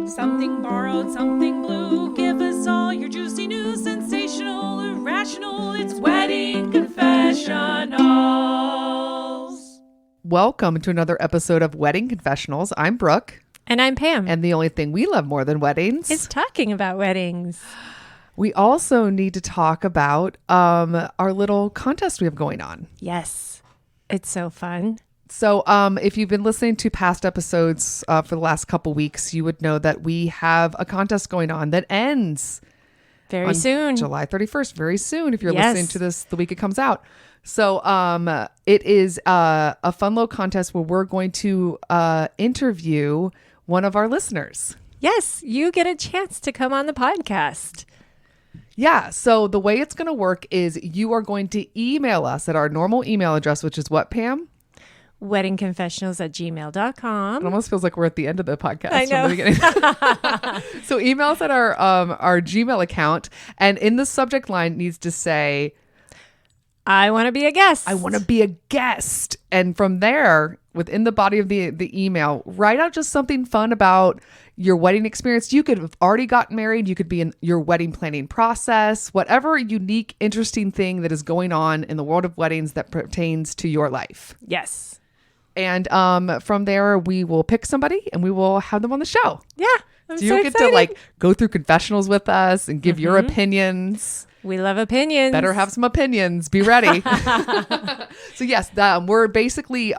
Something borrowed, something blue. Give us all your juicy news, sensational, irrational. It's Wedding Confessionals. Welcome to another episode of Wedding Confessionals. I'm Brooke. And I'm Pam. And the only thing we love more than weddings is talking about weddings. We also need to talk about our little contest we have going on. Yes. It's so fun. So if you've been listening to past episodes for the last couple weeks, you would know that we have a contest going on that ends very soon. July 31st, very soon if you're listening to this the week it comes out. So it is a fun little contest where we're going to interview one of our listeners. Yes, you get a chance to come on the podcast. Yeah. So the way it's going to work is you are going to email us at our normal email address, which is what, Pam? weddingconfessionals@gmail.com. It almost feels like we're at the end of the podcast. I know. From the beginning. So email us at our Gmail account, and in the subject line needs to say, I want to be a guest. I want to be a guest. And from there, within the body of the email, write out just something fun about your wedding experience. You could have already gotten married. You could be in your wedding planning process, whatever unique, interesting thing that is going on in the world of weddings that pertains to your life. Yes. And from there, we will pick somebody and we will have them on the show. Yeah. So you get to like go through confessionals with us and give your opinions. We love opinions. Better have some opinions. Be ready. So yes, we're basically,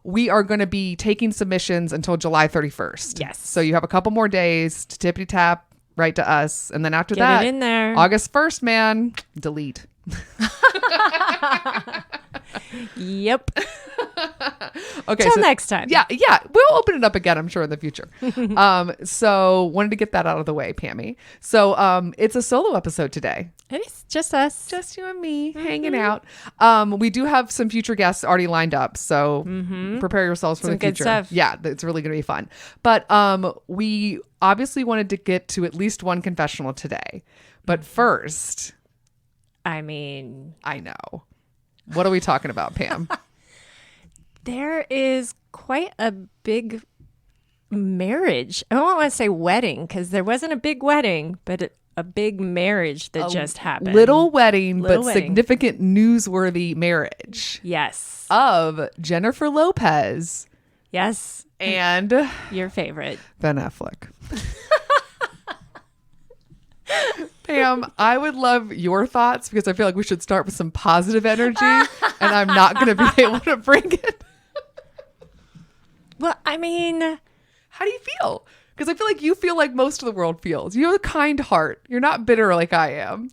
we are going to be taking submissions until July 31st. Yes. So you have a couple more days to tippity tap, write to us. And then after Get it in there. August 1st, man, delete. Yep. Okay. Till next time. Yeah. We'll open it up again, I'm sure, in the future. So wanted to get that out of the way, Pammy. So it's a solo episode today. It is just us. Just you and me hanging out. We do have some future guests already lined up. So prepare yourselves for some the future. Good stuff. Yeah, it's really going to be fun. But we obviously wanted to get to at least one confessional today. But first... I mean... I know. What are we talking about, Pam? There is quite a big marriage. I don't want to say wedding because there wasn't a big wedding, but a big marriage that just happened. Little wedding, significant newsworthy marriage. Yes. Of Jennifer Lopez. Yes. And your favorite. Ben Affleck. Pam, I would love your thoughts because I feel like we should start with some positive energy and I'm not going to be able to bring it. Well, I mean, how do you feel? Because I feel like you feel like most of the world feels. You have a kind heart. You're not bitter like I am.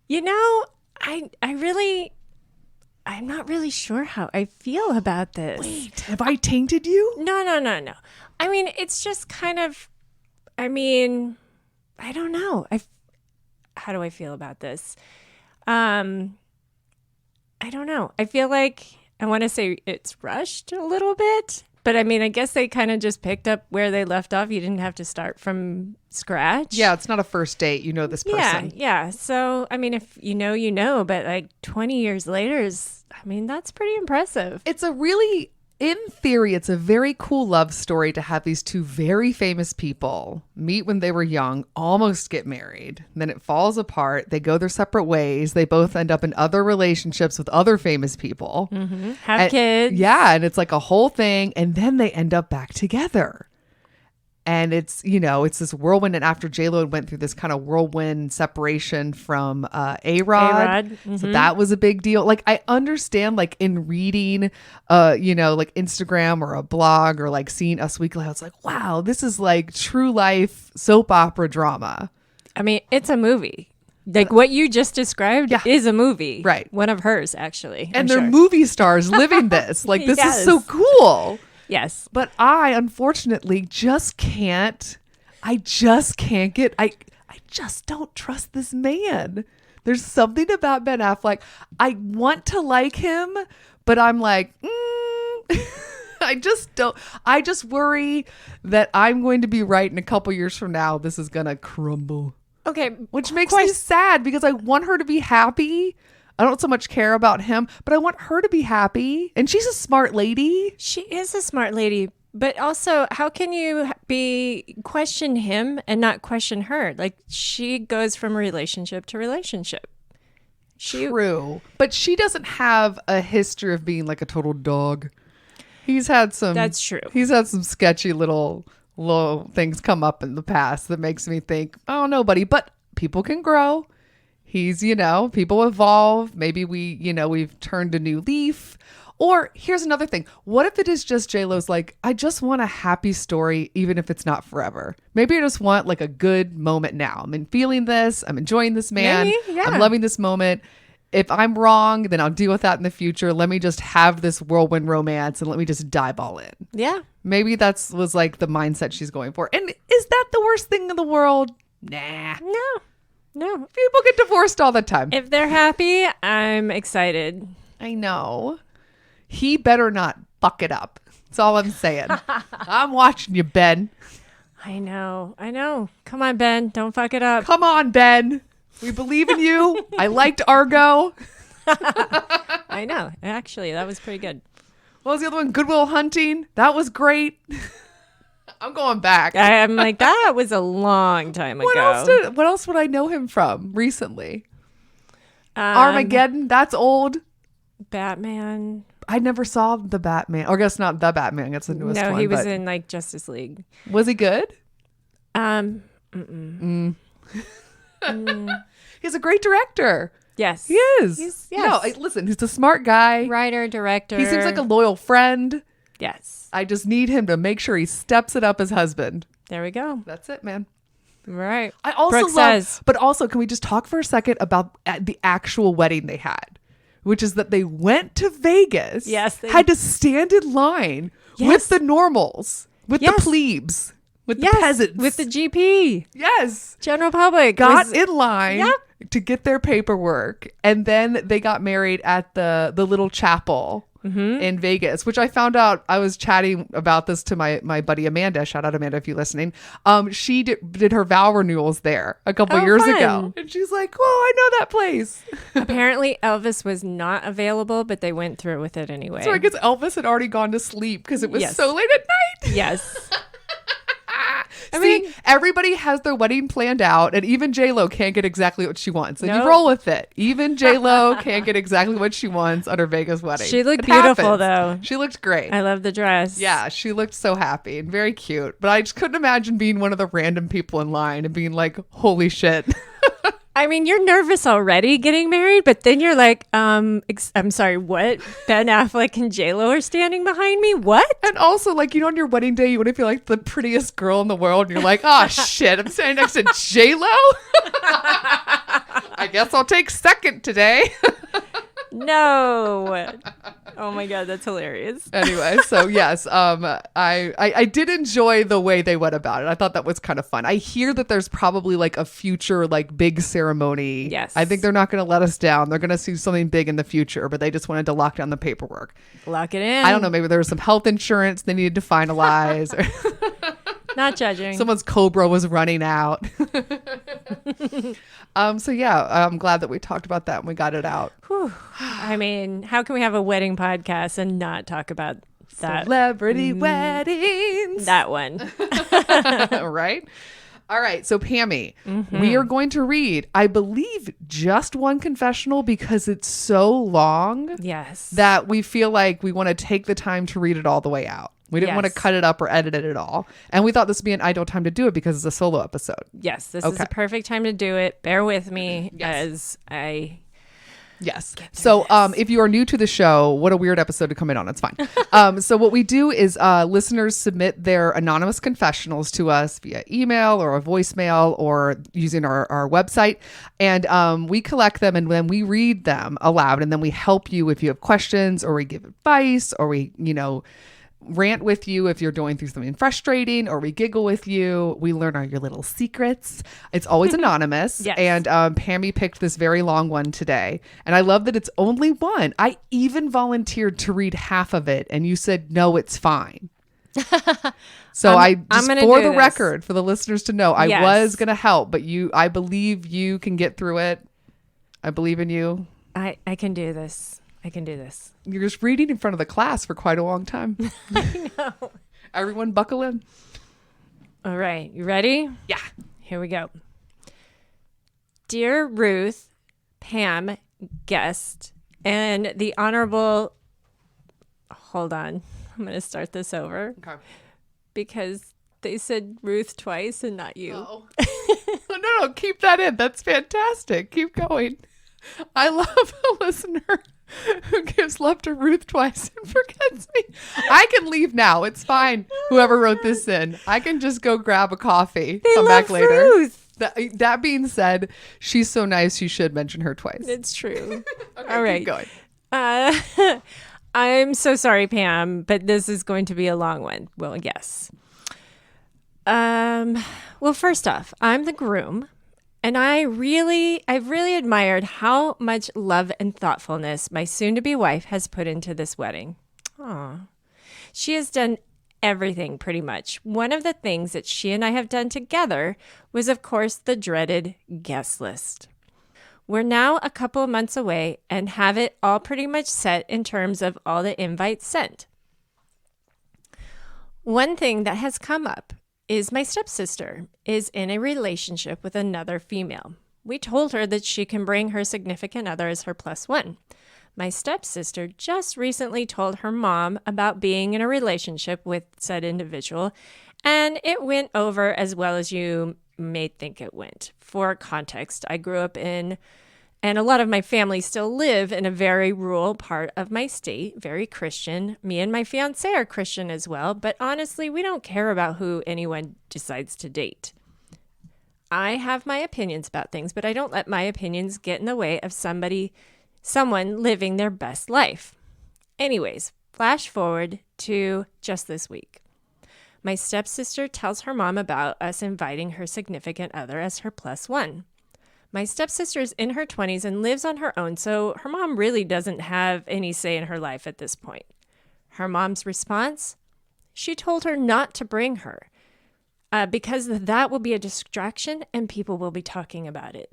You know, I'm not really sure how I feel about this. Wait, have I tainted you? No. I mean, it's just kind of, I don't know. How do I feel about this? I don't know. I feel like I want to say it's rushed a little bit, but I mean, I guess they kind of just picked up where they left off. You didn't have to start from scratch. Yeah, it's not a first date. You know this person. Yeah. So, I mean, if you know, but like 20 years later that's pretty impressive. It's in theory, it's a very cool love story to have these two very famous people meet when they were young, almost get married. Then it falls apart. They go their separate ways. They both end up in other relationships with other famous people. Have kids. Yeah. And it's like a whole thing. And then they end up back together. And it's, it's this whirlwind. And after J-Lo went through this kind of whirlwind separation from A-Rod. So that was a big deal. Like, I understand, like, in reading, like Instagram or a blog or like seeing Us Weekly, I was like, wow, this is like true life soap opera drama. I mean, it's a movie. Like what you just described is a movie. Right. One of hers, actually. And they're movie stars living this. Like, this is so cool. Yes. But I, unfortunately, just can't get, I just don't trust this man. There's something about Ben Affleck. I want to like him, but I'm like, I just don't. I just worry that I'm going to be right in a couple years from now. This is going to crumble. Okay. Which makes me sad because I want her to be happy. I don't so much care about him, but I want her to be happy. And she's a smart lady. She is a smart lady, But also, how can you question him and not question her? Like, she goes from relationship to relationship. True. But she doesn't have a history of being like a total dog. He's had some. That's true. He's had some sketchy little things come up in the past that makes me think, oh, no, buddy. But people can grow. He's, people evolve. Maybe we've turned a new leaf. Or here's another thing. What if it is just J-Lo's like, I just want a happy story, even if it's not forever. Maybe I just want like a good moment now. I'm feeling this. I'm enjoying this man. Maybe, yeah. I'm loving this moment. If I'm wrong, then I'll deal with that in the future. Let me just have this whirlwind romance and let me just dive all in. Yeah. Maybe was like the mindset she's going for. And is that the worst thing in the world? Nah. No. People get divorced all the time. If they're happy, I'm excited. I know. He better not fuck it up. That's all I'm saying. I'm watching you, Ben. I know. Come on, Ben. Don't fuck it up. Come on, Ben. We believe in you. I liked Argo. I know. Actually, that was pretty good. What was the other one? Good Will Hunting. That was great. I'm going back. I'm like, that was a long time ago. What else would I know him from recently? Armageddon. That's old. Batman. I never saw the Batman. Or I guess not the Batman. I guess the newest one. No, he was in like Justice League. Was he good? He's a great director. Yes. He is. Yes. No, listen, he's a smart guy. Writer, director. He seems like a loyal friend. Yes. I just need him to make sure he steps it up as husband. There we go. That's it, man. Right. I also Brooke says. but also, can we just talk for a second about the actual wedding they had? Which is that they went to Vegas. Yes. Had to stand in line with the normals, with the plebes, with the peasants. With the GP. Yes. General public. Got in line to get their paperwork. And then they got married at the little chapel in Vegas, which I found out. I was chatting about this to my buddy Amanda. Shout out, Amanda, if you're listening. She did her vow renewals there a couple years ago. And she's like, oh, I know that place. Apparently Elvis was not available, but they went through with it anyway. So I guess Elvis had already gone to sleep because it was so late at night. Yes. I mean, everybody has their wedding planned out, and even J-Lo can't get exactly what she wants. And you roll with it. Even J-Lo can't get exactly what she wants on her Vegas wedding. She looked beautiful, though. She looked great. I love the dress. Yeah, she looked so happy and very cute. But I just couldn't imagine being one of the random people in line and being like, holy shit. I mean, you're nervous already getting married, but then you're like, I'm sorry, what? Ben Affleck and J-Lo are standing behind me? What? And also, like, on your wedding day, you want to feel like the prettiest girl in the world, and you're like, oh, shit, I'm standing next to J-Lo? I guess I'll take second today. No. Oh my God, that's hilarious. Anyway, so yes, I did enjoy the way they went about it. I thought that was kind of fun. I hear that there's probably like a future like big ceremony. Yes. I think they're not going to let us down. They're going to see something big in the future, but they just wanted to lock down the paperwork. Lock it in. I don't know. Maybe there was some health insurance they needed to finalize. Not judging. Someone's Cobra was running out. So yeah, I'm glad that we talked about that and we got it out. Whew. I mean, how can we have a wedding podcast and not talk about that? Celebrity weddings. That one. Right? All right. So Pammy, we are going to read, I believe, just one confessional because it's so long. Yes. That we feel like we want to take the time to read it all the way out. We didn't want to cut it up or edit it at all. And we thought this would be an ideal time to do it because it's a solo episode. Yes, this is a perfect time to do it. Bear with me as I... Yes. So if you are new to the show, what a weird episode to come in on. It's fine. So what we do is listeners submit their anonymous confessionals to us via email or a voicemail or using our website. And we collect them and then we read them aloud. And then we help you if you have questions or we give advice or we, rant with you if you're going through something frustrating, or we giggle with you. We learn your little secrets. It's always anonymous. Yes. And Pammy picked this very long one today. And I love that it's only one. I even volunteered to read half of it and you said, no, it's fine. So for the record, for the listeners to know, I was going to help, but I believe you can get through it. I believe in you. I can do this. I can do this. You're just reading in front of the class for quite a long time. I know. Everyone buckle in. All right. You ready? Yeah. Here we go. Dear Ruth, Pam, guest, and the Honorable... Hold on. I'm going to start this over. Okay. Because they said Ruth twice and not you. Oh. No, keep that in. That's fantastic. Keep going. I love a listener who gives love to Ruth twice and forgets me. I can leave now. It's fine. Whoever wrote this in, I can just go grab a coffee. They come love back later. Ruth. That being said, she's so nice. You should mention her twice. It's true. Okay, All right. keep going. I'm so sorry, Pam, but this is going to be a long one. Well, yes. Well, first off, I'm the groom, and I've really admired how much love and thoughtfulness my soon-to-be wife has put into this wedding. Aw. She has done everything pretty much. One of the things that she and I have done together was, of course, the dreaded guest list. We're now a couple of months away and have it all pretty much set in terms of all the invites sent. One thing that has come up is my stepsister is in a relationship with another female. We told her that she can bring her significant other as her plus one. My stepsister just recently told her mom about being in a relationship with said individual, and it went over as well as you may think it went. For context, I grew up in, and a lot of my family still live in, a very rural part of my state, very Christian. Me and my fiance are Christian as well, but honestly, we don't care about who anyone decides to date. I have my opinions about things, but I don't let my opinions get in the way of someone living their best life. Anyways, flash forward to just this week. My stepsister tells her mom about us inviting her significant other as her plus one. My stepsister is in her 20s and lives on her own, so her mom really doesn't have any say in her life at this point. Her mom's response? She told her not to bring her because that will be a distraction and people will be talking about it.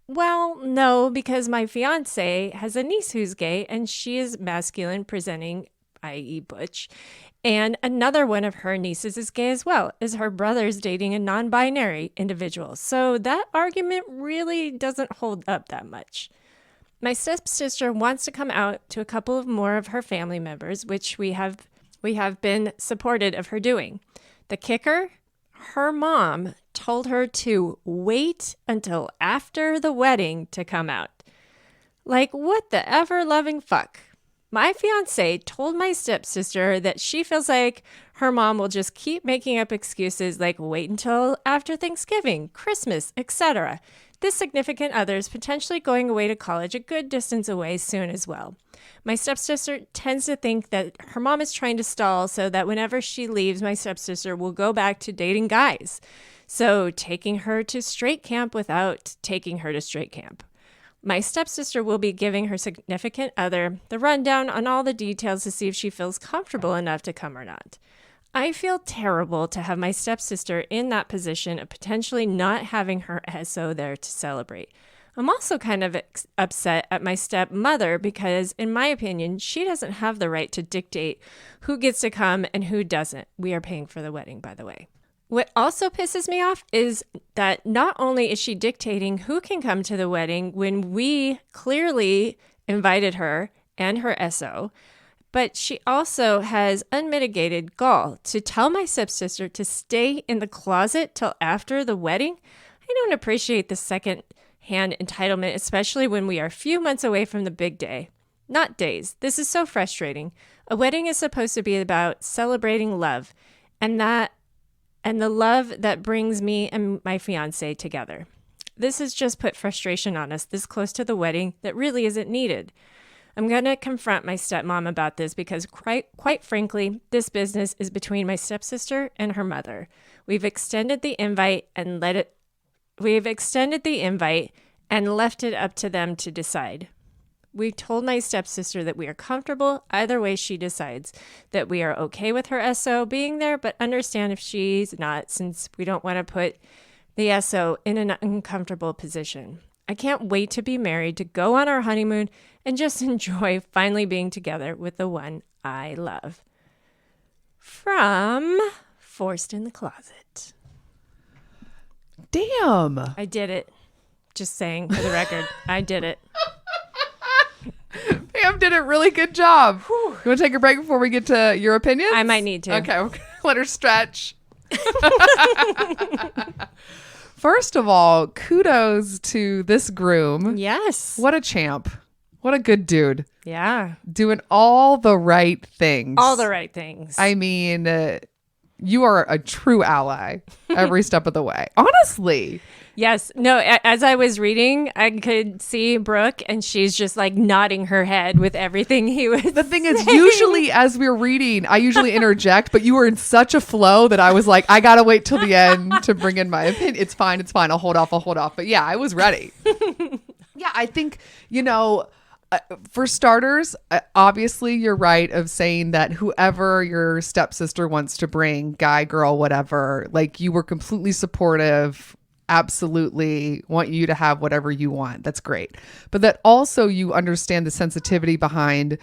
Well, no, because my fiance has a niece who's gay and she is masculine presenting, i.e. butch, and another one of her nieces is gay as well, as her brother's dating a non-binary individual. So that argument really doesn't hold up that much. My stepsister wants to come out to a couple of more of her family members, which we have been supported of her doing. The kicker? Her mom told her to wait until after the wedding to come out. Like, what the ever-loving fuck? My fiance told my stepsister that she feels like her mom will just keep making up excuses like wait until after Thanksgiving, Christmas, etc. This significant other is potentially going away to college a good distance away soon as well. My stepsister tends to think that her mom is trying to stall so that whenever she leaves, my stepsister will go back to dating guys. So taking her to straight camp without taking her to straight camp. My stepsister will be giving her significant other the rundown on all the details to see if she feels comfortable enough to come or not. I feel terrible to have my stepsister in that position of potentially not having her SO there to celebrate. I'm also kind of upset at my stepmother because, in my opinion, she doesn't have the right to dictate who gets to come and who doesn't. We are paying for the wedding, by the way. What also pisses me off is that not only is she dictating who can come to the wedding when we clearly invited her and her SO, but she also has unmitigated gall to tell my stepsister to stay in the closet till after the wedding. I don't appreciate the second-hand entitlement, especially when we are a few months away from the big day. Not days. This is so frustrating. A wedding is supposed to be about celebrating love, and the love that brings me and my fiance together. This has just put frustration on us this close to the wedding that really isn't needed. I'm going to confront my stepmom about this because quite frankly, this business is between my stepsister and her mother. We've extended the invite and left it up to them to decide. We told my stepsister that we are comfortable either way she decides, that we are okay with her SO being there, but understand if she's not, since we don't want to put the SO in an uncomfortable position. I can't wait to be married, to go on our honeymoon, and just enjoy finally being together with the one I love. from Forced in the Closet. Damn. I did it. Just saying for the record, I did it. Pam did a really good job. You want to take a break before we get to your opinions? I might need to. Okay, we're gonna let her stretch. First of all, kudos to this groom. Yes. What a champ. What a good dude. Yeah. Doing all the right things. All the right things. I mean, you are a true ally every step of the way. Honestly. Yes. No, as I was reading, I could see Brooke and she's just like nodding her head with everything he was The thing is, usually as we're reading, I usually interject, but you were in such a flow that I was like, I got to wait till the end to bring in my opinion. It's fine. It's fine. I'll hold off. But yeah, I was ready. Yeah, I think, for starters, obviously you're right of saying that whoever your stepsister wants to bring, guy, girl, whatever, like you were completely supportive. Absolutely want you to have whatever you want. That's great. But that also you understand the sensitivity behind,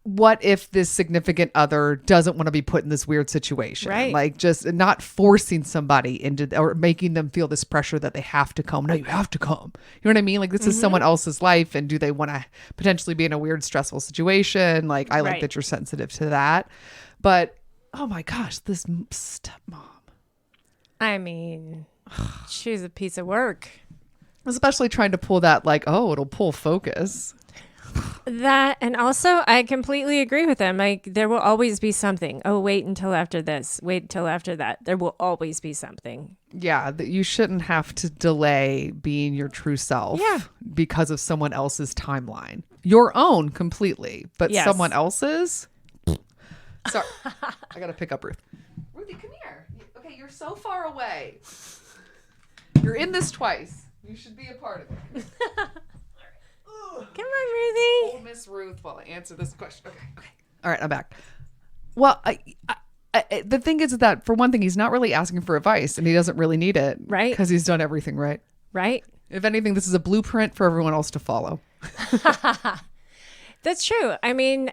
what if this significant other doesn't want to be put in this weird situation? Right. Like just not forcing somebody into or making them feel this pressure that they have to come. No, you have to come. You know what I mean? Like this is someone else's life. And do they want to potentially be in a weird, stressful situation? Like I like that you're sensitive to that. But oh my gosh, this stepmom. I mean, she's a piece of work. Especially trying to pull that like, oh, it'll pull focus. That, and also I completely agree with them. Like there will always be something. Oh, wait until after this. Wait until after that. There will always be something. Yeah, that you shouldn't have to delay being your true self because of someone else's timeline. Your own completely, but someone else's? Sorry, I got to pick up Ruth. Ruthie, come here. Okay, you're so far away. You're in this twice. You should be a part of it. Come on, Ruthie. Oh, Miss Ruth, while I answer this question. Okay. All right, I'm back. Well, I the thing is that for one thing, he's not really asking for advice, and he doesn't really need it, right? Because he's done everything right. Right. If anything, this is a blueprint for everyone else to follow. That's true. I mean,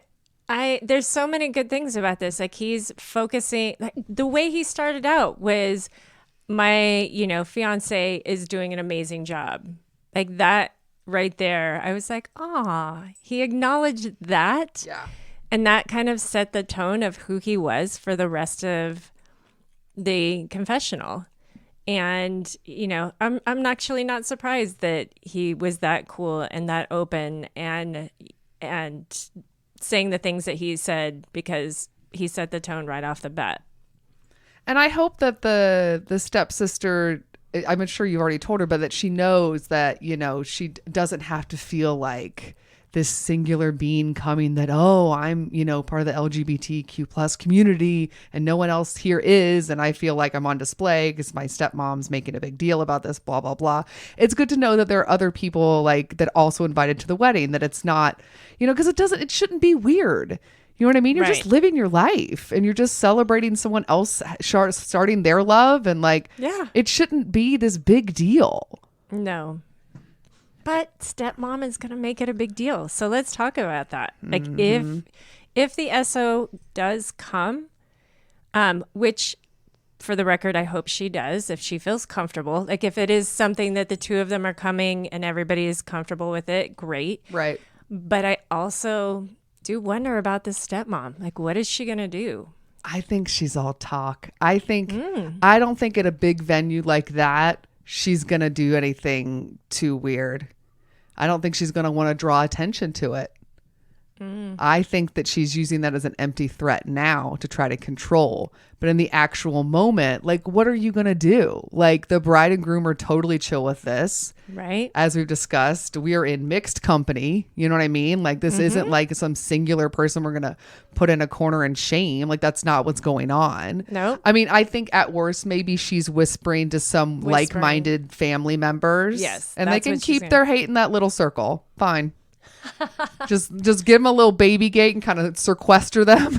there's so many good things about this. Like he's focusing. Like, the way he started out was, my fiance is doing an amazing job. Like that. Right there, I was like, he acknowledged that. Yeah. And that kind of set the tone of who he was for the rest of the confessional. And, I'm actually not surprised that he was that cool and that open and saying the things that he said, because he set the tone right off the bat. And I hope that the stepsister, I'm sure you've already told her, but that she knows that, she doesn't have to feel like this singular being coming that, I'm, part of the LGBTQ plus community and no one else here is. And I feel like I'm on display because my stepmom's making a big deal about this, blah, blah, blah. It's good to know that there are other people like that also invited to the wedding, that it's not, because it shouldn't be weird. You know what I mean? You're just living your life and you're just celebrating someone else starting their love. And it shouldn't be this big deal. No. But stepmom is going to make it a big deal. So let's talk about that. Like if the SO does come, which for the record, I hope she does, if she feels comfortable. Like if it is something that the two of them are coming and everybody is comfortable with it, great. Right. But I also do wonder about this stepmom. Like, what is she going to do? I think she's all talk. I don't think at a big venue like that, she's going to do anything too weird. I don't think she's going to want to draw attention to it. I think that she's using that as an empty threat now to try to control. But in the actual moment, like, what are you going to do? Like, the bride and groom are totally chill with this. Right. As we've discussed, we are in mixed company. You know what I mean? Like, this isn't like some singular person we're going to put in a corner and shame. Like, that's not what's going on. No. I mean, I think at worst, maybe she's whispering to some like-minded family members. Yes. And they can keep their hate in that little circle. Fine. just give them a little baby gate and kind of sequester them.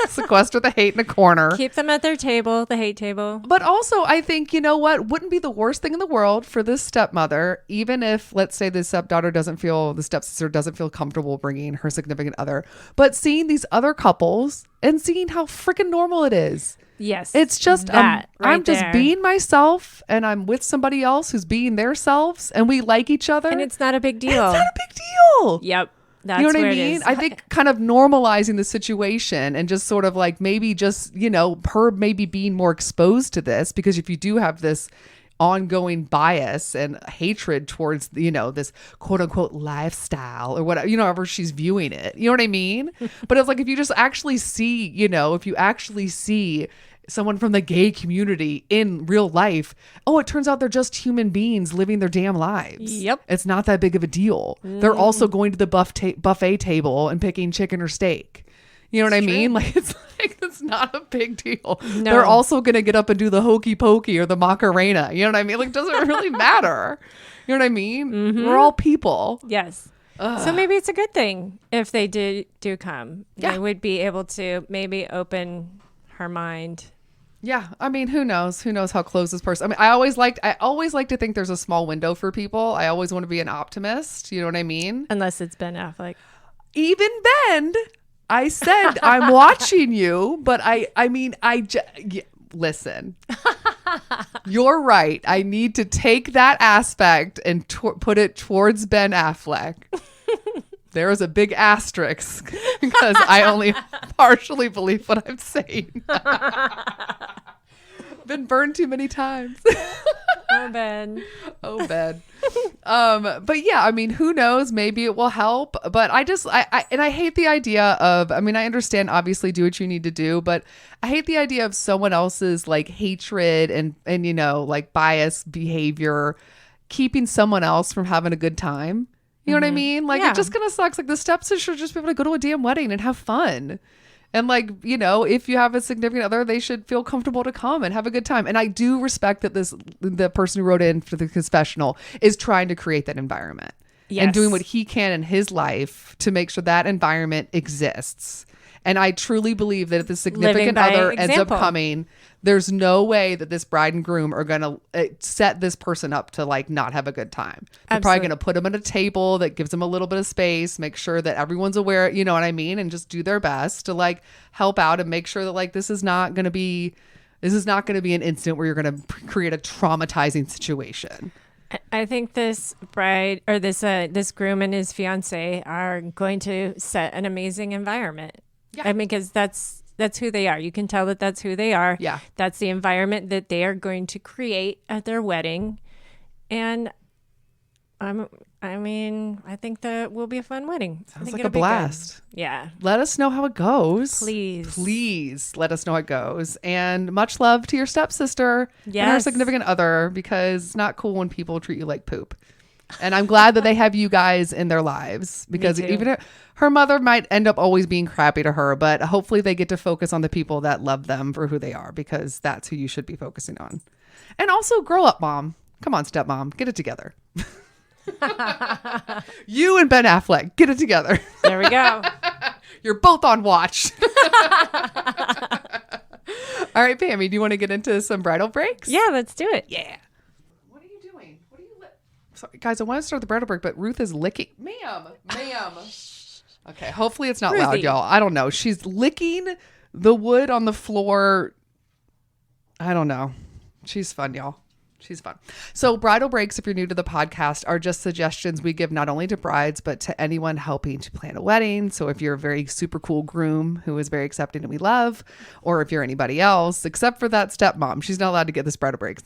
Sequester the hate in a corner. Keep them at their table, the hate table. But also, I think, you know what, wouldn't be the worst thing in the world for this stepmother, even if, let's say, the stepsister doesn't feel comfortable bringing her significant other, but seeing these other couples and seeing how freaking normal it is. Yes. It's just, that right I'm just there. being myself and I'm with somebody else who's being their selves and we like each other. And it's not a big deal. It's not a big deal. Yep. That's You know what where I it mean? is. I think kind of normalizing the situation and just sort of like maybe just, you know, her maybe being more exposed to this, because if you do have this ongoing bias and hatred towards, you know, this quote unquote lifestyle or whatever, you know, however she's viewing it, you know what I mean? But it's like, if you just actually see, you know, if you actually see someone from the gay community in real life, oh, it turns out they're just human beings living their damn lives. Yep. It's not that big of a deal. They're also going to the buffet table and picking chicken or steak. You know what I mean? Like, it's not a big deal. No. They're also going to get up and do the hokey pokey or the Macarena. You know what I mean? Like, it doesn't really matter. You know what I mean? Mm-hmm. We're all people. Yes. So maybe it's a good thing if they do come. Yeah. They would be able to maybe open her mind. Yeah, I mean, who knows? Who knows how close this person? I mean, I always like to think there's a small window for people. I always want to be an optimist. You know what I mean? Unless it's Ben Affleck. Even then, I said I'm watching you, but listen. You're right. I need to take that aspect and put it towards Ben Affleck. There is a big asterisk because I only partially believe what I'm saying. Been burned too many times. Oh, Ben. Oh, Ben. But yeah, I mean, who knows? Maybe it will help. But I hate the idea of, I mean, I understand obviously do what you need to do, but I hate the idea of someone else's like hatred and you know, like biased behavior keeping someone else from having a good time. You know what I mean? Like, Yeah. it just kind of sucks. Like, the stepsister should just be able to go to a damn wedding and have fun. And like, you know, if you have a significant other, they should feel comfortable to come and have a good time. And I do respect that the person who wrote in for the confessional is trying to create that environment and doing what he can in his life to make sure that environment exists. And I truly believe that if the significant other ends up coming, there's no way that this bride and groom are going to set this person up to like not have a good time. They're probably going to put them at a table that gives them a little bit of space, make sure that everyone's aware, you know what I mean? And just do their best to like help out and make sure that like this is not going to be an incident where you're going to create a traumatizing situation. I think this bride or this groom and his fiance are going to set an amazing environment. Yeah. I mean, because that's who they are. You can tell that that's who they are. Yeah. That's the environment that they are going to create at their wedding. And I think that will be a fun wedding. Sounds like a blast. Yeah. Let us know how it goes. Please let us know how it goes. And much love to your stepsister and her significant other, because it's not cool when people treat you like poop. And I'm glad that they have you guys in their lives, because even if her mother might end up always being crappy to her, but hopefully they get to focus on the people that love them for who they are, because that's who you should be focusing on. And also grow up, mom. Come on, stepmom, get it together. You and Ben Affleck, get it together. There we go. You're both on watch. All right, Pammy, do you want to get into some bridal breaks? Yeah, let's do it. Yeah. What are you doing? Sorry, guys, I want to start the bridal break, but Ruth is licking. Ma'am. Okay, hopefully it's not loud, y'all. I don't know. She's licking the wood on the floor. I don't know. She's fun, y'all. She's fun. So bridal breaks, if you're new to the podcast, are just suggestions we give not only to brides, but to anyone helping to plan a wedding. So if you're a very super cool groom who is very accepting and we love, or if you're anybody else, except for that stepmom, she's not allowed to get this bridal breaks.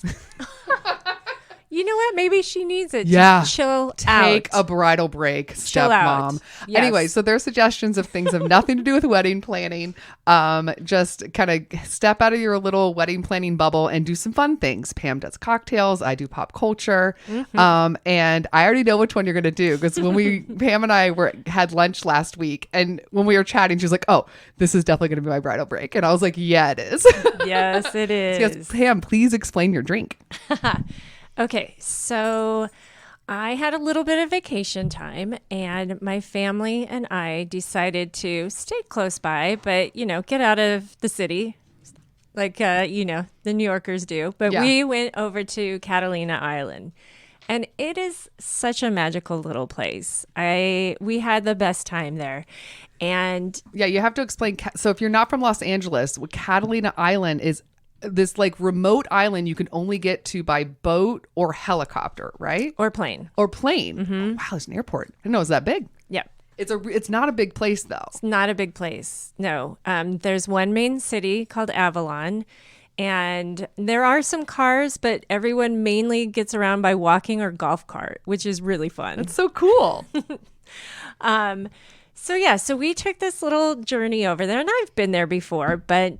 You know what? Maybe she needs it. Yeah. Just chill Take out. a bridal break, Chill out. stepmom. Yes. Anyway, so their suggestions of things have nothing to do with wedding planning. Just kind of step out of your little wedding planning bubble and do some fun things. Pam does cocktails. I do pop culture. Mm-hmm. And I already know which one you're going to do, because when Pam and I had lunch last week, and when we were chatting, she was like, "Oh, this is definitely going to be my bridal break." And I was like, "Yeah, it is." Yes, it is. Yes, Pam, please explain your drink. Okay, so I had a little bit of vacation time, and my family and I decided to stay close by, but, get out of the city like, the New Yorkers do. But we went over to Catalina Island, and it is such a magical little place. We had the best time there. And yeah, you have to explain. So if you're not from Los Angeles, Catalina Island is this like remote island you can only get to by boat or helicopter, right? Or plane. Mm-hmm. Wow, there's an airport. I didn't know it was that big. Yeah. It's not a big place though. It's not a big place. No. There's one main city called Avalon, and there are some cars, but everyone mainly gets around by walking or golf cart, which is really fun. It's so cool. So we took this little journey over there, and I've been there before, but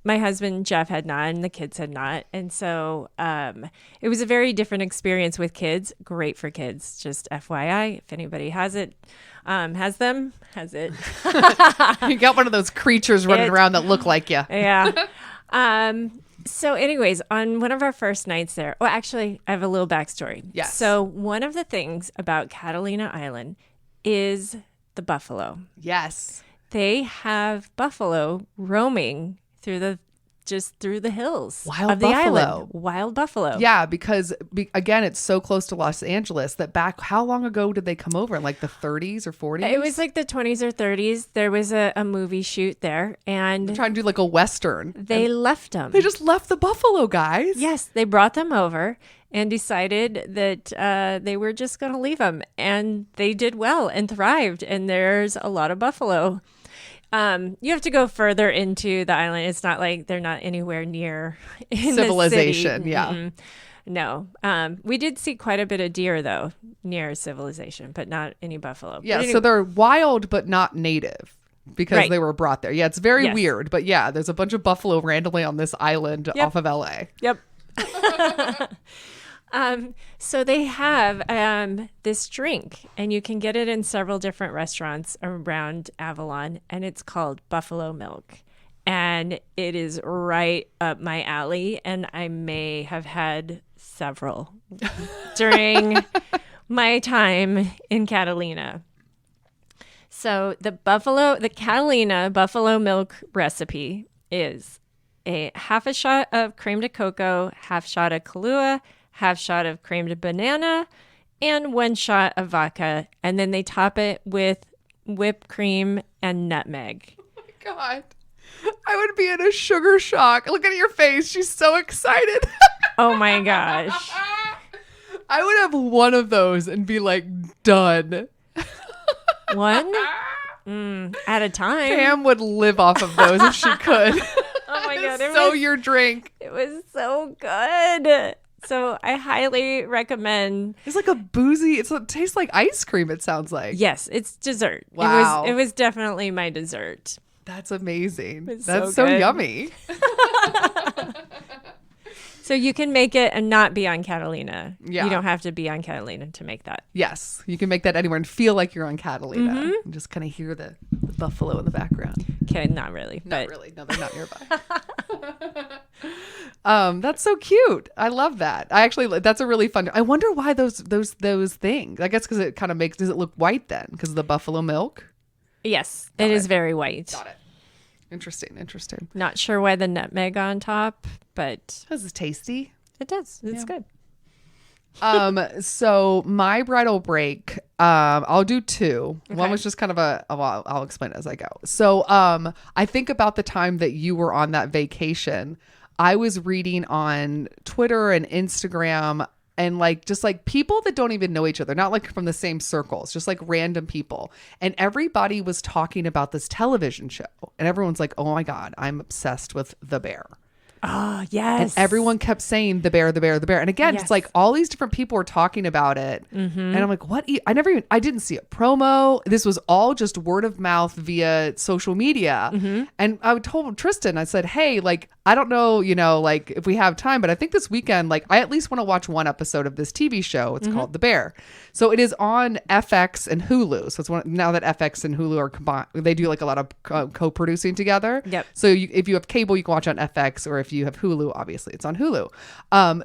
my husband, Jeff, had not, and the kids had not. And so it was a very different experience with kids. Great for kids. Just FYI, if anybody has it. You got one of those creatures running around that look like you. Yeah. So anyways, on one of our first nights there, well, actually, I have a little backstory. Yes. So one of the things about Catalina Island is the buffalo. Yes. They have buffalo roaming through the hills of the island. Wild buffalo. Yeah, because again, it's so close to Los Angeles that how long ago did they come over? In like the 30s or 40s? It was like the 20s or 30s. There was a movie shoot there, and they're trying to do like a Western. They left them. They just left the buffalo, guys. Yes, they brought them over and decided that they were just going to leave them, and they did well and thrived, and there's a lot of buffalo. You have to go further into the island. It's not like they're not anywhere near civilization. The city. Yeah. Mm-hmm. No. We did see quite a bit of deer though near civilization, but not any buffalo. Yeah. So they're wild, but not native because they were brought there. Yeah. It's very weird, but yeah, there's a bunch of buffalo randomly on this island off of LA. Yep. So they have this drink, and you can get it in several different restaurants around Avalon, and it's called buffalo milk. And it is right up my alley, and I may have had several during my time in Catalina. So the Catalina buffalo milk recipe is half a shot of creme de coco, half shot of Kahlua, half shot of creme de banana, and 1 shot of vodka. And then they top it with whipped cream and nutmeg. Oh my God. I would be in a sugar shock. Look at your face. She's so excited. Oh my gosh. I would have one of those and be like, done. One? At a time. Pam would live off of those if she could. Oh my God. Your drink. It was so good. So I highly recommend. It's like a boozy. It tastes like ice cream. It sounds like. Yes, it's dessert. Wow. It was definitely my dessert. That's amazing. It's That's so so good. yummy. So you can make it and not be on Catalina. Yeah. You don't have to be on Catalina to make that. Yes, you can make that anywhere and feel like you're on Catalina. And just kind of hear the buffalo in the background. Okay, not really. Not really. No, they're not nearby. That's so cute. I love that. That's a really fun. I wonder why those things. I guess because it kind of does it look white then because of the buffalo milk? Yes, it is very white. Got it. Interesting. Not sure why the nutmeg on top, but This is tasty. it does. It's good. So my bridal break, I'll do 2. Okay. One was just kind of I'll explain it as I go. So, I think about the time that you were on that vacation, I was reading on Twitter and Instagram and just people that don't even know each other, not like from the same circles, just like random people. And everybody was talking about this television show and everyone's like, oh my God, I'm obsessed with The Bear. Oh, yes. And everyone kept saying the bear. And again, it's like all these different people were talking about it. And I'm like, what? I didn't see a promo. This was all just word of mouth via social media. And I told Tristan, I said, hey, I don't know, if we have time, but I think this weekend, I at least want to watch one episode of this TV show. It's called The Bear. So it is on FX and Hulu. So it's now that FX and Hulu are combined, they do a lot of co-producing together. Yep. So if you have cable, you can watch on FX, or if you have Hulu, obviously it's on Hulu.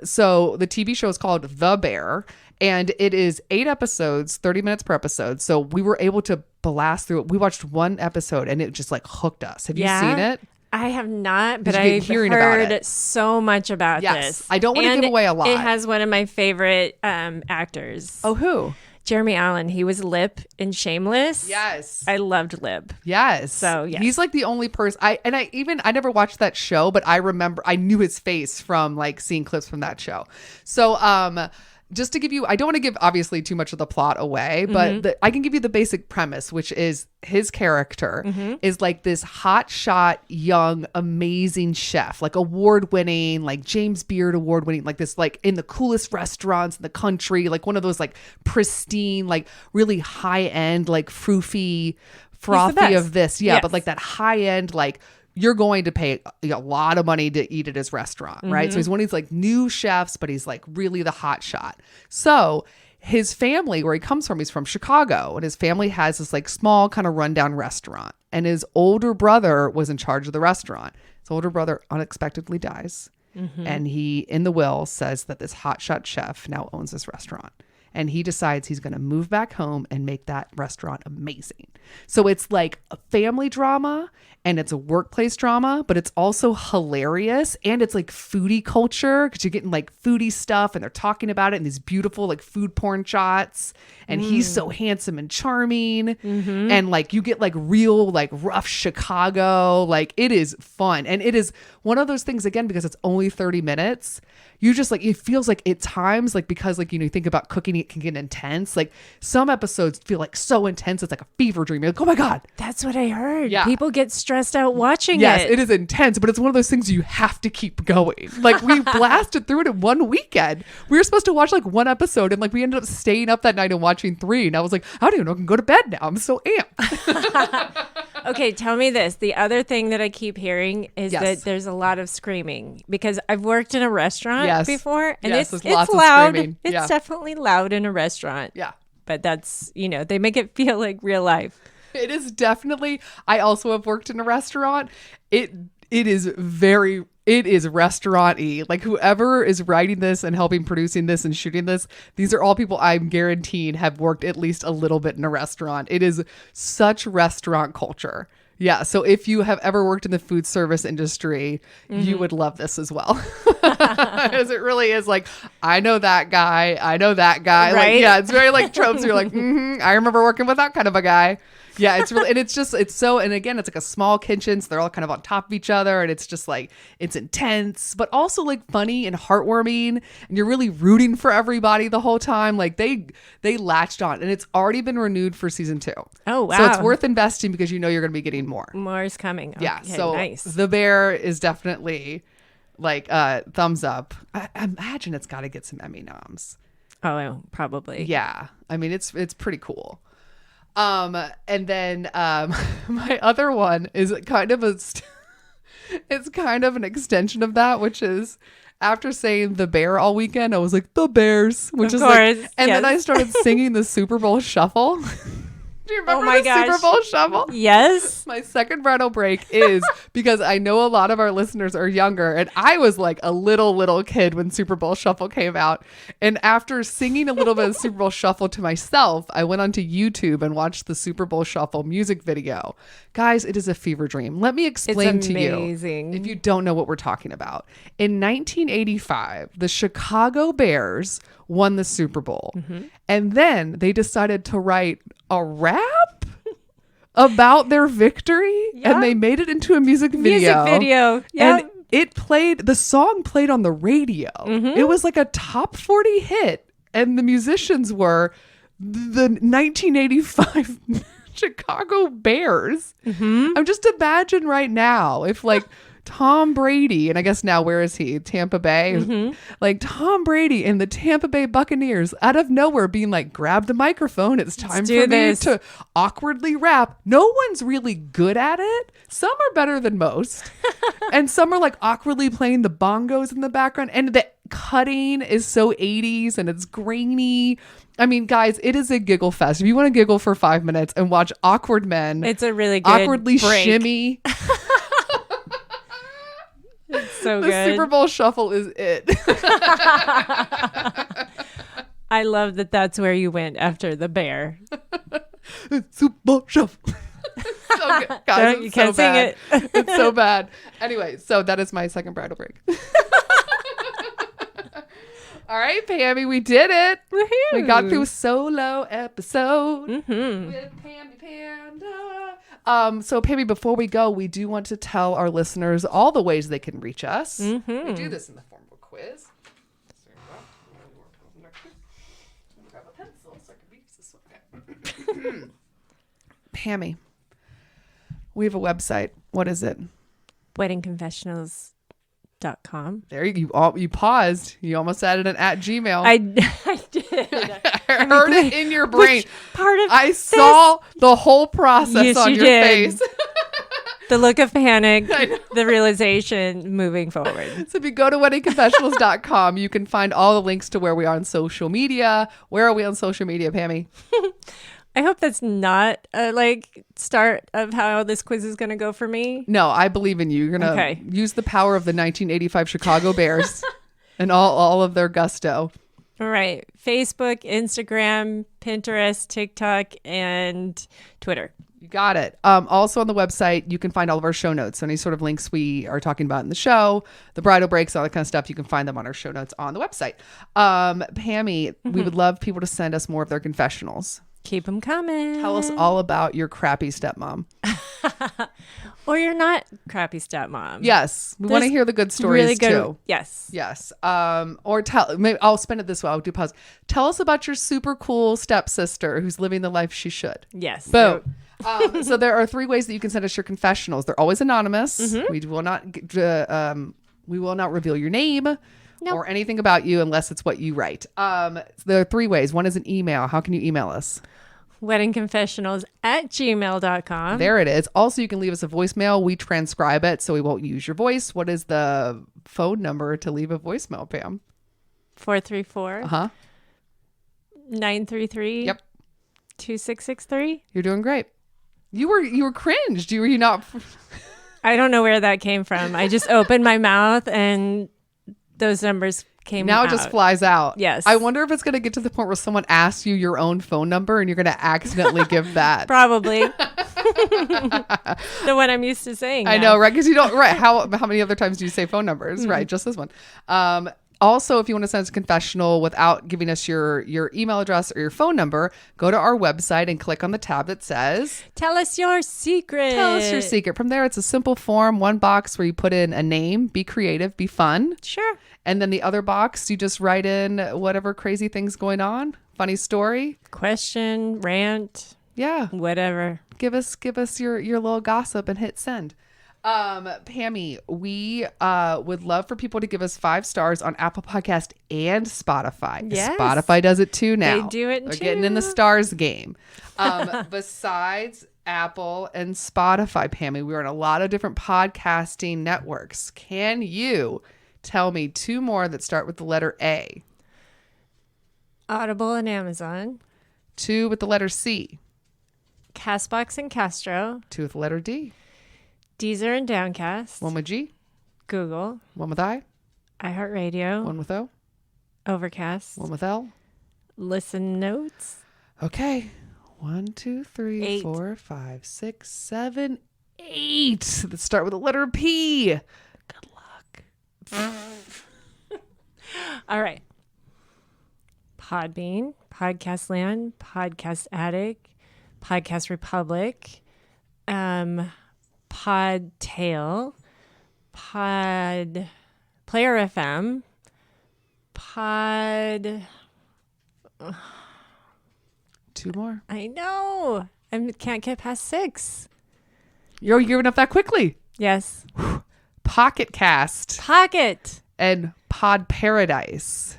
So the TV show is called The Bear, and it is 8 episodes, 30 minutes per episode. So we were able to blast through it. We watched one episode and it just like hooked us. Have you seen it? I have not, but Did you I've get hearing about heard it? so much about Yes. this. I don't want to And give away a lot. It has one of my favorite actors. Oh, who? Jeremy Allen. He was Lip in Shameless. Yes. I loved Lip. Yes. So, yes. He's like the only person I never watched that show, but I knew his face from like seeing clips from that show. So, just to give you, I don't want to give obviously too much of the plot away, but I can give you the basic premise, which is his character is like this hotshot, young, amazing chef, like award-winning, like James Beard award-winning, like this, like in the coolest restaurants in the country, like one of those like pristine, like really high-end, like frothy of this. Yeah, Yes. but like that high-end, like you're going to pay a lot of money to eat at his restaurant, right? So he's one of these like new chefs, but he's like really the hot shot. So his family, where he comes from, he's from Chicago, and his family has this like small kind of rundown restaurant. And his older brother was in charge of the restaurant. His older brother unexpectedly dies. And he, in the will, says that this hotshot chef now owns this restaurant. And he decides he's going to move back home and make that restaurant amazing. So it's like a family drama and it's a workplace drama, but it's also hilarious. And it's like foodie culture because you're getting like foodie stuff and they're talking about it in these beautiful like food porn shots. And he's so handsome and charming. And like you get like real like rough Chicago. Like it is fun. And it is one of those things, again, because it's only 30 minutes. You just like, it feels like at times, like, because like, you think about cooking, it can get intense. Like some episodes feel like so intense. It's like a fever dream. You're like, oh my God. That's what I heard. Yeah. People get stressed out watching it. Yes, it is intense, but it's one of those things you have to keep going. Like we blasted through it in one weekend. We were supposed to watch like one episode and like we ended up staying up that night and watching 3. And I was like, I don't even know if I can go to bed now. I'm so amped. Okay, tell me this. The other thing that I keep hearing is that there's a lot of screaming because I've worked in a restaurant before and it's loud. It's definitely loud in a restaurant. Yeah. But that's, they make it feel like real life. It is definitely, I also have worked in a restaurant. It is restaurant-y. Like whoever is writing this and helping producing this and shooting this, these are all people I'm guaranteed have worked at least a little bit in a restaurant. It is such restaurant culture. Yeah. So if you have ever worked in the food service industry, you would love this as well. Because it really is like, I know that guy. Right? Like, yeah, it's very like tropes. You're like, I remember working with that kind of a guy. Yeah, it's really, and it's so, and again, it's like a small kitchen, so they're all kind of on top of each other, and it's just like, it's intense, but also like funny and heartwarming, and you're really rooting for everybody the whole time. Like they latched on, and it's already been renewed for season 2. Oh, wow. So it's worth investing because you're going to be getting more. More is coming. Okay, Yeah, so nice. The Bear is definitely like thumbs up. I imagine it's got to get some Emmy noms. Oh, probably. Yeah, I mean it's pretty cool. And then my other one is kind of it's kind of an extension of that, which is after saying The Bear all weekend, I was like, The Bears, which is like, and then I started singing the Super Bowl Shuffle. Do you remember Super Bowl Shuffle? Yes. My second bridal break is because I know a lot of our listeners are younger, and I was like a little kid when Super Bowl Shuffle came out. And after singing a little bit of Super Bowl Shuffle to myself, I went onto YouTube and watched the Super Bowl Shuffle music video. Guys, it is a fever dream. Let me explain to you if you don't know what we're talking about. In 1985, the Chicago Bears won the Super Bowl. And then they decided to write a rap about their victory, and they made it into a music video. And the song played on the radio. It was like a top 40 hit, and the musicians were the 1985 Chicago Bears. I'm just imagine right now if like Tom Brady, and I guess now where is he? Tampa Bay? Like Tom Brady and the Tampa Bay Buccaneers out of nowhere being like, grab the microphone. It's time for me to awkwardly rap. No one's really good at it. Some are better than most. And some are like awkwardly playing the bongos in the background. And the cutting is so 80s and it's grainy. I mean, guys, it is a giggle fest. If you want to giggle for 5 minutes and watch awkward men, it's a really good awkwardly break. shimmy. so The good. Super Bowl shuffle is it. I love that that's where you went after the bear. Super Bowl shuffle. So good. Guys, You it's can't so sing bad. it. It's so bad. Anyway, so that is my second bridal break. All right, Pammy, we did it. Woohoo. We got through a solo episode Mm-hmm. with Pammy Panda. So Pammy, before we go, we do want to tell our listeners all the ways they can reach us. Mm-hmm. We do this in the form of a quiz. Grab a pencil so I can read this one. Pammy, we have a website. What is it? WeddingConfessionals.com. There you paused. You almost added an @Gmail. I did. I heard it in your brain. Which part of I saw the whole process Yes, on you your did. face. the look of panic, I know. the realization, moving forward. So if you go to weddingconfessionals.com, you can find all the links to where we are on social media. Where are we on social media, Pammy? I hope that's not a start of how this quiz is going to go for me. No, I believe in you. You're going to Okay. use the power of the 1985 Chicago Bears and all of their gusto. All right. Facebook, Instagram, Pinterest, TikTok, and Twitter. You got it. Also on the website, you can find all of our show notes. So any sort of links we are talking about in the show, the bridal breaks, all that kind of stuff, you can find them on our show notes on the website. Pammy, we would love people to send us more of their confessionals. Keep them coming. Tell us all about your crappy stepmom. Or you're not crappy stepmom. Yes, we want to There's hear the good stories really good. too. Yes. Yes. Or maybe I'll spin it this way. I'll do pause. Tell us about your super cool stepsister who's living the life she should. Yes. Boom. So there are 3 ways that you can send us your confessionals. They're always anonymous. Mm-hmm. We will not reveal your name Nope. or anything about you unless it's what you write. There are 3 ways. One is an email. How can you email us? WeddingConfessionals@gmail.com. There it is. Also, you can leave us a voicemail. We transcribe it, so we won't use your voice. What is the phone number to leave a voicemail, Pam? 434 Uh-huh. 933 Yep. 2663. You're doing great. You were cringed. Were you not? I don't know where that came from. I just opened my mouth and those numbers came Now out. it just flies out. Yes. I wonder if it's going to get to the point where someone asks you your own phone number and you're going to accidentally give that. Probably. The one I'm used to saying. I now. know, right? Because you don't, right. How many other times do you say phone numbers? Right. Just this one. Also, if you want to send us a confessional without giving us your email address or your phone number, go to our website and click on the tab that says, Tell us your secret. tell us your secret. From there, it's a simple form, one box where you put in a name, be creative, be fun. Sure. And then the other box, you just write in whatever crazy thing's going on, funny story. Question, rant, Yeah. whatever. Give us your little gossip and hit send. Pammy, we would love for people to give us 5 stars on Apple Podcast and Spotify. Yes. Spotify does it too now. They do it They're too. getting in the stars game. Besides Apple and Spotify, Pammy, we're in a lot of different podcasting networks. Can you tell me 2 more that start with the letter A? Audible and Amazon. 2 with the letter C. Castbox and Castro. 2 with the letter D. Deezer and Downcast. 1 with G. Google. 1 with I. iHeartRadio. 1 with O. Overcast. 1 with L. Listen Notes. Okay. 1, 2, 3, 8. 4, 5, 6, 7, 8. Let's start with the letter P. Good luck. All right. Podbean, Podcast Land, Podcast Addict, Podcast Republic, Podtail, Pod Player FM, Pod. 2 more. I know. I can't get past 6. You're giving up that quickly. Yes. Pocket Cast Pocket. and Pod Paradise.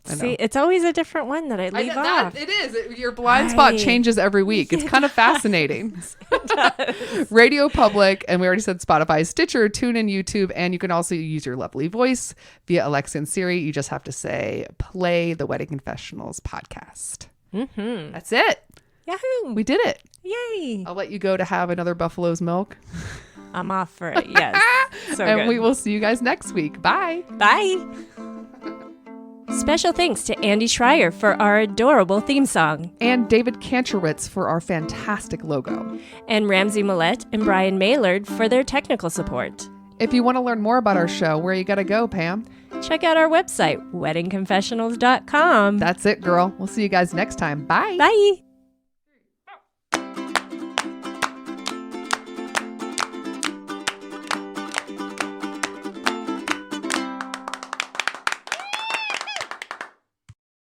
I know. See, it's always a different one that I leave off. It is. Your blind spot Right. changes every week. It's kind of fascinating. Radio Public, and we already said Spotify, Stitcher, TuneIn, YouTube, and you can also use your lovely voice via Alexa and Siri. You just have to say, play the Wedding Confessionals podcast. Mm-hmm. That's it. Yahoo! We did it. Yay! I'll let you go to have another buffalo's milk. I'm off for it. Yes. And good. we will see you guys next week. Bye. Bye. Special thanks to Andy Schreier for our adorable theme song, And David Kantrowitz for our fantastic logo. and Ramsey Millette and Brian Maylard for their technical support. If you want to learn more about our show, where you got to go, Pam? Check out our website, weddingconfessionals.com. That's it, girl. We'll see you guys next time. Bye. Bye.